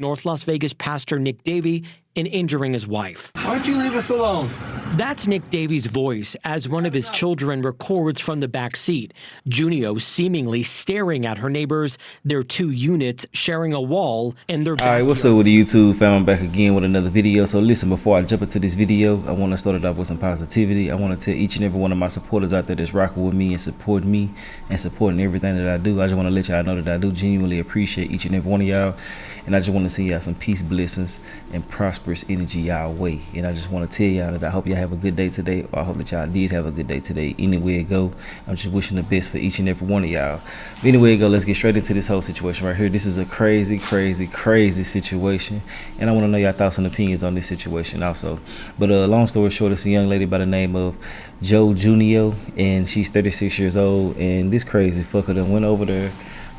North Las Vegas pastor Nick Davey and injuring his wife. Why'd you leave us alone? That's Nick Davey's voice as one of his children records from the back seat. Junio seemingly staring at her neighbors, their 2 units sharing a wall, and their Alright, what's up with the YouTube fam? I'm back again with another video. So listen, before I jump into this video, I want to start it off with some positivity. I want to tell each and every one of my supporters out there that's rocking with me and supporting me and supporting everything that I do. I just want to let y'all know that I do genuinely appreciate each and every one of y'all. And I just want to see y'all some peace, blessings, and prosperous energy y'all way. And I just want to tell y'all that I hope y'all have a good day today, or I hope that y'all did have a good day today. Anywhere it go, I'm just wishing the best for each and every one of y'all. But anyway it go, let's get straight into this whole situation right here. This is a crazy situation, and I want to know y'all thoughts and opinions on this situation also. But long story short, it's a young lady by the name of Joe Junio, and she's 36 years old, and this crazy fucker done went over there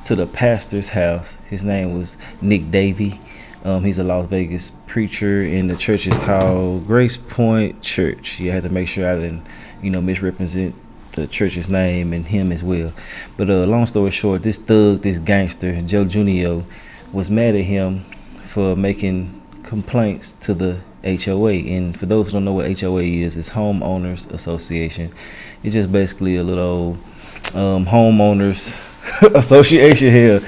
to the pastor's house. His name was Nick Davey. He's a Las Vegas preacher, and the church is called Grace Point Church. You had to make sure I didn't, misrepresent the church's name and him as well. But long story short, this thug, this gangster, Joe Junio, was mad at him for making complaints to the HOA. And for those who don't know what HOA is, it's Homeowners Association. It's just basically a little homeowners association here,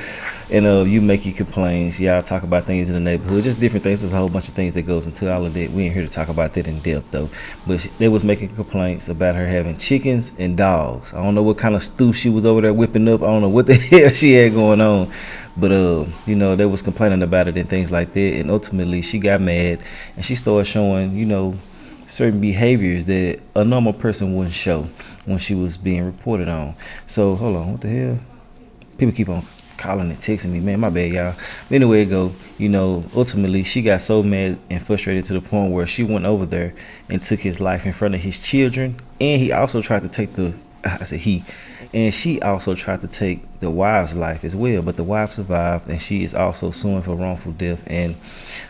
and you make your complaints, y'all talk about things in the neighborhood, just different things. There's a whole bunch of things that goes into all of that. We ain't here to talk about that in depth though, but they was making complaints about her having chickens and dogs. I don't know what kind of stew she was over there whipping up. I don't know what the hell she had going on, but they was complaining about it and things like that, and ultimately she got mad and she started showing certain behaviors that a normal person wouldn't show when she was being reported on. So hold on, what the hell? People keep on calling and texting me, man, my bad, y'all. Anyway it go, ultimately she got so mad and frustrated to the point where she went over there and took his life in front of his children, and he also tried to take and she also tried to take the wife's life as well, but the wife survived, and she is also suing for wrongful death. And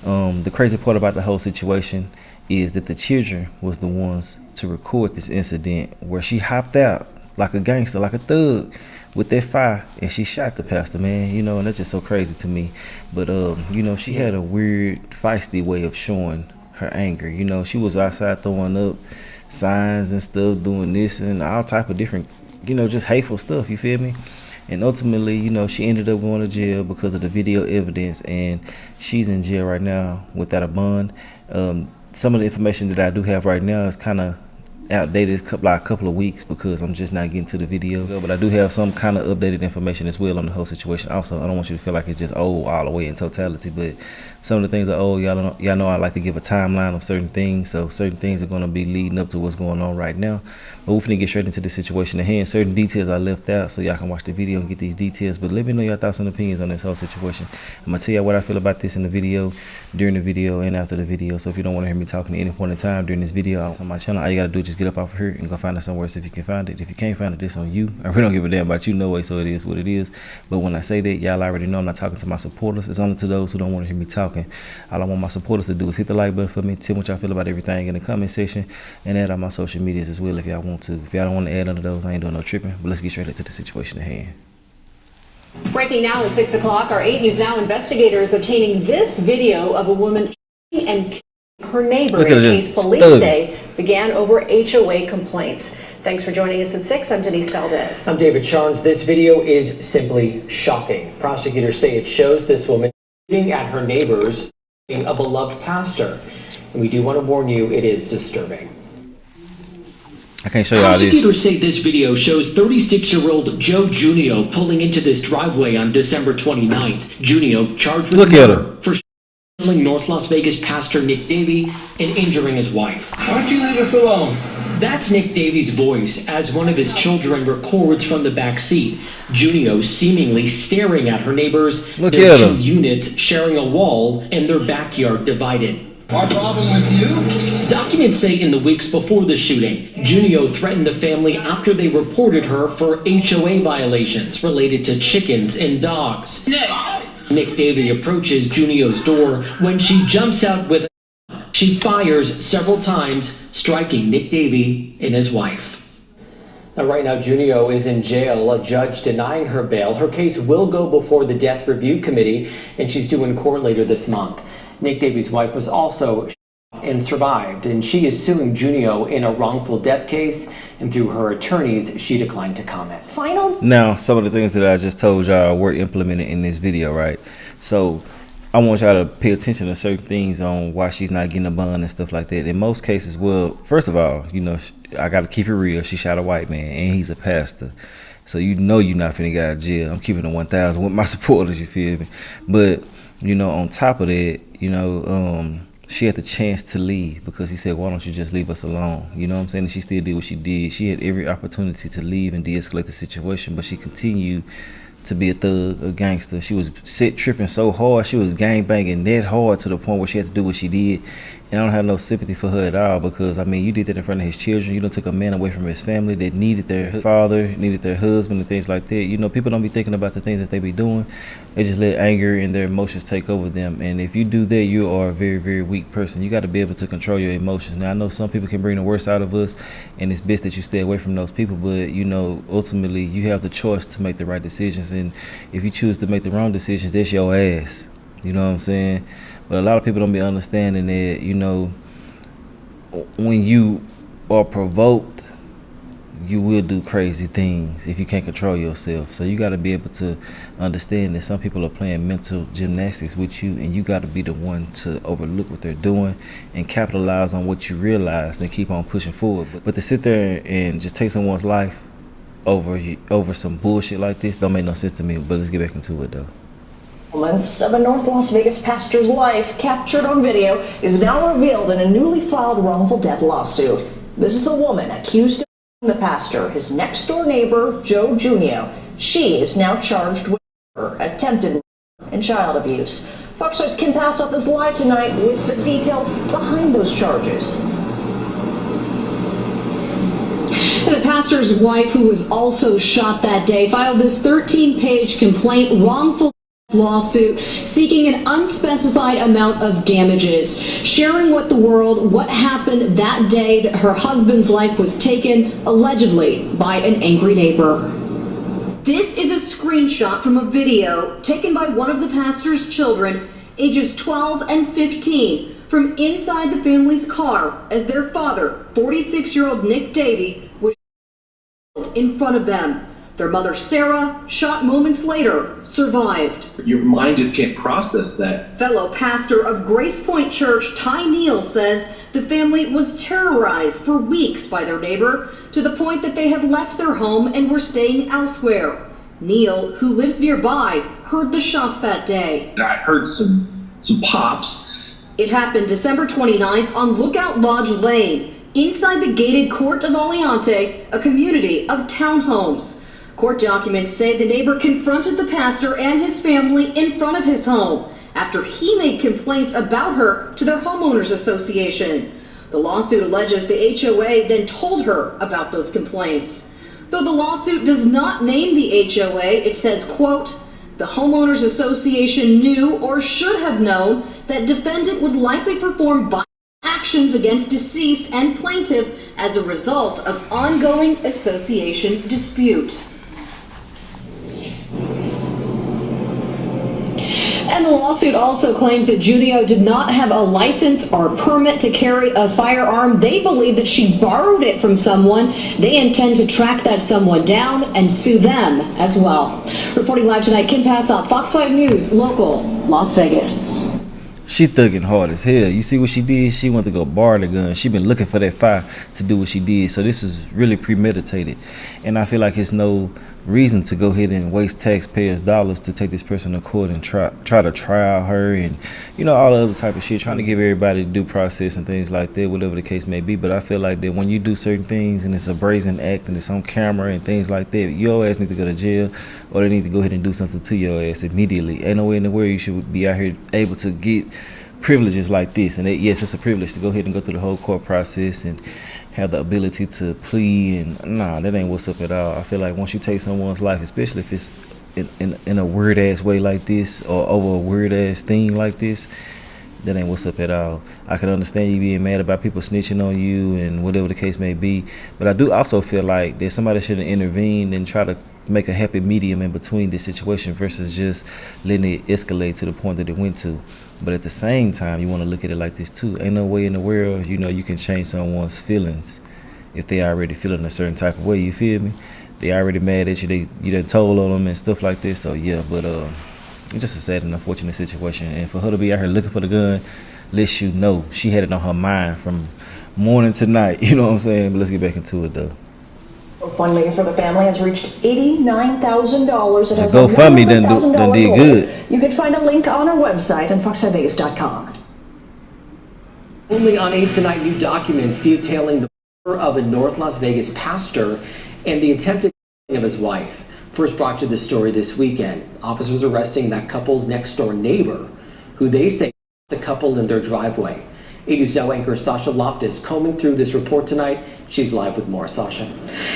the crazy part about the whole situation is that the children was the ones to record this incident where she hopped out like a gangster, like a thug, with that fire, and she shot the pastor, man, and that's just so crazy to me. But she had a weird, feisty way of showing her anger. She was outside throwing up signs and stuff, doing this and all type of different, just hateful stuff, you feel me? And ultimately, she ended up going to jail because of the video evidence, and she's in jail right now without a bond. Some of the information that I do have right now is kind of outdated, a couple of weeks, because I'm just not getting to the video, but I do have some kind of updated information as well on the whole situation. Also, I don't want you to feel like it's just old all the way in totality, but some of the things are old. Y'all know I like to give a timeline of certain things, so certain things are going to be leading up to what's going on right now. But we're finna get straight into the situation at hand. Certain details I left out, so y'all can watch the video and get these details. But let me know your thoughts and opinions on this whole situation. I'm gonna tell you what I feel about this in the video, during the video, and after the video. So if you don't want to hear me talking at any point in time during this video on my channel, all you gotta do is just get up off of here and go find it somewhere, see if you can find it. If you can't find it, this on you. I really don't give a damn about you no way, so it is what it is. But when I say that, y'all already know I'm not talking to my supporters. It's only to those who don't want to hear me talking. All I want my supporters to do is hit the like button for me, tell me what y'all feel about everything in the comment section, and add on my social medias as well if y'all want to. If y'all don't want to add under those, I ain't doing no tripping. But let's get straight into the situation at hand. Breaking now at 6 o'clock, our 8 News Now investigators obtaining this video of a woman and her neighbor in case police say began over HOA complaints. Thanks for joining us at 6. I'm Denise Valdez. I'm David Charnes. This video is simply shocking. Prosecutors say it shows this woman shooting at her neighbors, a beloved pastor. And we do want to warn you, it is disturbing. I can't show you all this. Prosecutors say this video shows 36-year-old Joe Junio pulling into this driveway on December 29th. Junio charged with murder for killing North Las Vegas pastor Nick Davey and injuring his wife. Why'd you leave us alone? That's Nick Davey's voice as one of his children records from the back seat. Junio seemingly staring at her neighbors, their 2 units sharing a wall and their backyard divided. Our problem with you? Documents say in the weeks before the shooting, Junio threatened the family after they reported her for HOA violations related to chickens and dogs. Nick Davey approaches Junio's door when she jumps out with a gun. She fires several times, striking Nick Davey and his wife. Now, right now, Junio is in jail, a judge denying her bail. Her case will go before the Death Review Committee, and she's due in court later this month. Nick Davies' wife was also shot and survived, and she is suing Junio in a wrongful death case, and through her attorneys, she declined to comment. Now, some of the things that I just told y'all were implemented in this video, right? So I want y'all to pay attention to certain things on why she's not getting a bond and stuff like that. In most cases, well, first of all, you know, I got to keep it real. She shot a white man, and he's a pastor. So you know you're not finna get out of jail. I'm keeping it 1,000 with my supporters, you feel me? But, you know, on top of that, you know, she had the chance to leave because he said, why don't you just leave us alone? You know what I'm saying? And she still did what she did. She had every opportunity to leave and de-escalate the situation, but she continued to be a thug, a gangster. She was tripping so hard. She was gang banging that hard to the point where she had to do what she did. And I don't have no sympathy for her at all because, I mean, you did that in front of his children. You done took a man away from his family that needed their father, needed their husband and things like that. You know, people don't be thinking about the things that they be doing. They just let anger and their emotions take over them. And if you do that, you are a very, very weak person. You got to be able to control your emotions. Now, I know some people can bring the worst out of us, and it's best that you stay away from those people. But, you know, ultimately, you have the choice to make the right decisions. And if you choose to make the wrong decisions, that's your ass. You know what I'm saying? But a lot of people don't be understanding that, you know, when you are provoked, you will do crazy things if you can't control yourself. So you got to be able to understand that some people are playing mental gymnastics with you, and you got to be the one to overlook what they're doing and capitalize on what you realize and keep on pushing forward. But to sit there and just take someone's life over some bullshit like this don't make no sense to me. But let's get back into it though. Moments of a North Las Vegas pastor's life captured on video is now revealed in a newly filed wrongful death lawsuit. This is the woman accused of killing the pastor, his next door neighbor, Joe Junio. She is now charged with attempted murder and child abuse. Fox 5's Kim Passoff is live tonight with the details behind those charges. The pastor's wife, who was also shot that day, filed this 13-page complaint wrongful lawsuit seeking an unspecified amount of damages, sharing with the world what happened that day that her husband's life was taken, allegedly, by an angry neighbor. This is a screenshot from a video taken by one of the pastor's children, ages 12 and 15, from inside the family's car as their father, 46-year-old Nick Davey, was shot in front of them. Their mother, Sarah, shot moments later, survived. Your mind just can't process that. Fellow pastor of Grace Point Church, Ty Neal, says the family was terrorized for weeks by their neighbor to the point that they had left their home and were staying elsewhere. Neal, who lives nearby, heard the shots that day. I heard some pops. It happened December 29th on Lookout Lodge Lane, inside the gated Court of Aliante, a community of townhomes. Court documents say the neighbor confronted the pastor and his family in front of his home after he made complaints about her to their homeowners association. The lawsuit alleges the HOA then told her about those complaints. Though the lawsuit does not name the HOA, it says, quote, the homeowners association knew or should have known that defendant would likely perform violent actions against deceased and plaintiff as a result of ongoing association dispute. And the lawsuit also claims that Junio did not have a license or permit to carry a firearm. They believe that she borrowed it from someone. They intend to track that someone down and sue them as well. Reporting live tonight, Kim Passoff, Fox 5 News, local, Las Vegas. She thugging hard as hell. You see what she did? She went to go borrow the gun. She been looking for that fire to do what she did. So this is really premeditated. And I feel like it's no reason to go ahead and waste taxpayers' dollars to take this person to court and try to trial her and, you know, all the other type of shit, trying to give everybody due process and things like that, whatever the case may be. But I feel like that when you do certain things and it's a brazen act and it's on camera and things like that, your ass need to go to jail, or they need to go ahead and do something to your ass immediately. Ain't no way in the world you should be out here able to get privileges like this. And yes, it's a privilege to go ahead and go through the whole court process and have the ability to plead, and nah, that ain't what's up at all. I feel like once you take someone's life, especially if it's in a weird ass way like this or over a weird ass thing like this, That ain't what's up at all. I can understand you being mad about people snitching on you and whatever the case may be, but I do also feel like that somebody should have intervened and try to make a happy medium in between this situation versus just letting it escalate to the point that it went to. But at the same time, you want to look at it like this too. Ain't no way in the world, you can change someone's feelings if they already feeling a certain type of way. You feel me? They already mad at you. You done told on them and stuff like this. So yeah, but it's just a sad and unfortunate situation. And for her to be out here looking for the gun, lets you know she had it on her mind from morning to night. You know what I'm saying? But let's get back into it though. GoFundMe for the family has reached $89,000. It has GoFundMe done did good. You can find a link on our website at foxvegas.com. Only on 8 tonight, new documents detailing the murder of a North Las Vegas pastor and the attempted killing of his wife. First brought you this story this weekend. Officers arresting that couple's next door neighbor, who they say the couple in their driveway. 8 News Now anchor Sasha Loftus combing through this report tonight. She's live with more. Sasha.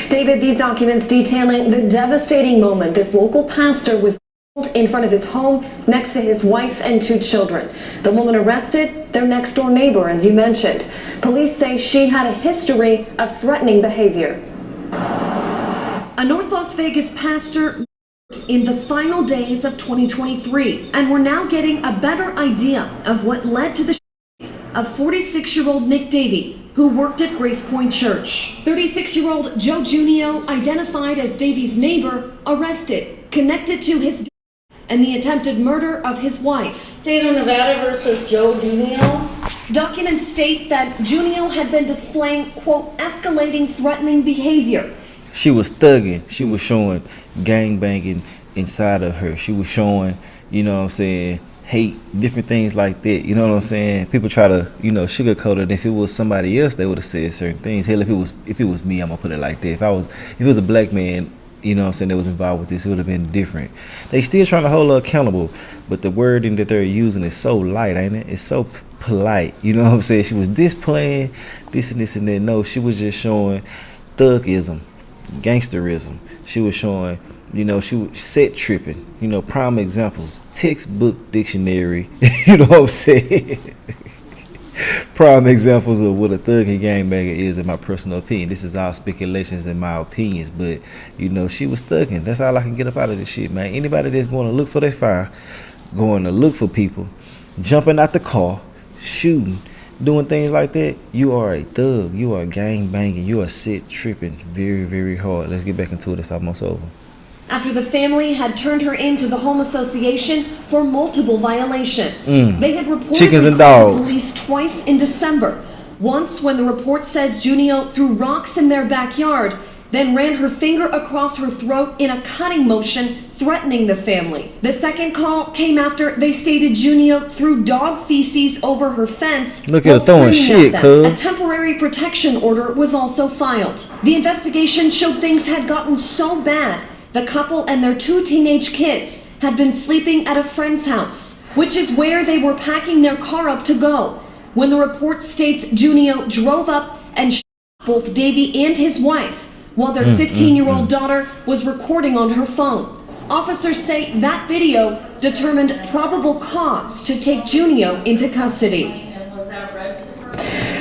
David, these documents detailing the devastating moment this local pastor was killed in front of his home next to his wife and 2 children. The woman arrested, their next door neighbor, as you mentioned. Police say she had a history of threatening behavior. A North Las Vegas pastor in the final days of 2023, and we're now getting a better idea of what led to the shooting of 46-year-old Nick Davey, who worked at Grace Point Church. 36-year-old Joe Junio, identified as Davey's neighbor, arrested, connected to his death and the attempted murder of his wife. State of Nevada versus Joe Junio. Documents state that Junio had been displaying, quote, escalating threatening behavior. She was thugging. She was showing gang banging inside of her. She was showing, you know what I'm saying, hate, different things like that. You know what I'm saying? People try to, sugarcoat it. If it was somebody else, they would have said certain things. Hell, if it was me, I'm gonna put it like that. If it was a black man, you know what I'm saying, that was involved with this, it would have been different. They still trying to hold her accountable, but the wording that they're using is so light, ain't it? It's so polite. You know what I'm saying? She was displaying this and this and that. No, she was just showing thugism, gangsterism. She was showing, she was set tripping, prime examples, textbook dictionary, you know what I'm saying? Prime examples of what a thug and gangbanger is, in my personal opinion. This is all speculations and my opinions, but she was thugging. That's all I can get up out of this shit, man. Anybody that's going to look for their fire, going to look for people, jumping out the car, shooting, doing things like that, you are a thug. You are gang banging. You are set tripping very, very hard. Let's get back into it. It's almost over. After the family had turned her into the home association for multiple violations. They had reported chickens and called dogs. the police twice in December. Once when the report says Junio threw rocks in their backyard, then ran her finger across her throat in a cutting motion, threatening the family. The second call came after they stated Junio threw dog feces over her fence. Look at her throwing shit, cuz. A temporary protection order was also filed. The investigation showed things had gotten so bad, the couple and their 2 teenage kids had been sleeping at a friend's house, which is where they were packing their car up to go, when the report states Junio drove up and shot both Davey and his wife, while their 15-year-old daughter was recording on her phone. Officers say that video determined probable cause to take Junio into custody.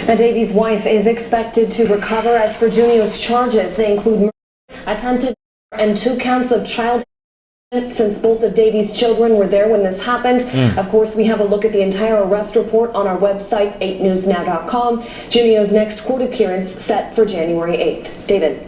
Now, Davey's wife is expected to recover. As for Junio's charges, they include murder, attempted and 2 counts of child since both of Davey's children were there when this happened. Of course, we have a look at the entire arrest report on our website, 8newsnow.com. Junio's next court appearance set for January 8th. David.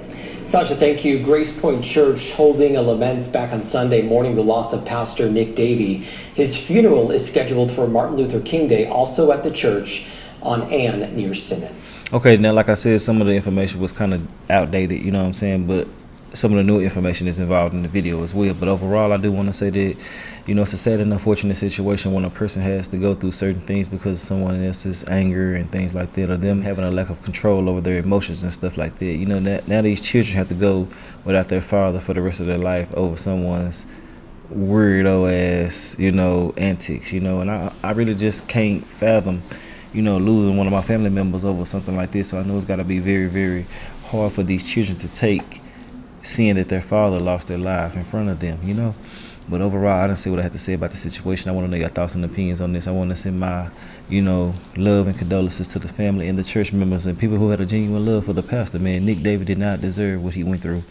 Sasha, thank you. Grace Point Church holding a lament back on Sunday mourning the loss of Pastor Nick Davey. His funeral is scheduled for Martin Luther King Day, also at the church on Ann near Simmon. Okay, now like I said, some of the information was kind of outdated, you know what I'm saying, but some of the new information is involved in the video as well. But overall, I do want to say that, it's a sad and unfortunate situation when a person has to go through certain things because of someone else's anger and things like that, or them having a lack of control over their emotions and stuff like that. Now these children have to go without their father for the rest of their life over someone's weirdo ass, antics, and I really just can't fathom, losing one of my family members over something like this. So I know it's got to be very, very hard for these children to take, seeing that their father lost their life in front of them, But overall, I didn't see what I had to say about the situation. I want to know your thoughts and opinions on this. I want to send my, love and condolences to the family and the church members and people who had a genuine love for the pastor. Man, Nick David did not deserve what he went through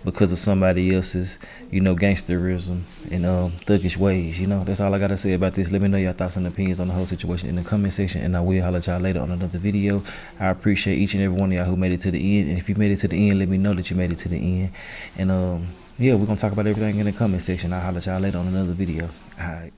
because of somebody else's, gangsterism and thuggish ways. That's all I got to say about this. Let me know your thoughts and opinions on the whole situation in the comment section, and I will holler at y'all later on another video. I appreciate each and every one of y'all who made it to the end, and if you made it to the end, let me know that you made it to the end. And yeah, we're gonna talk about everything in the comment section. I'll holler at y'all later on another video. All right.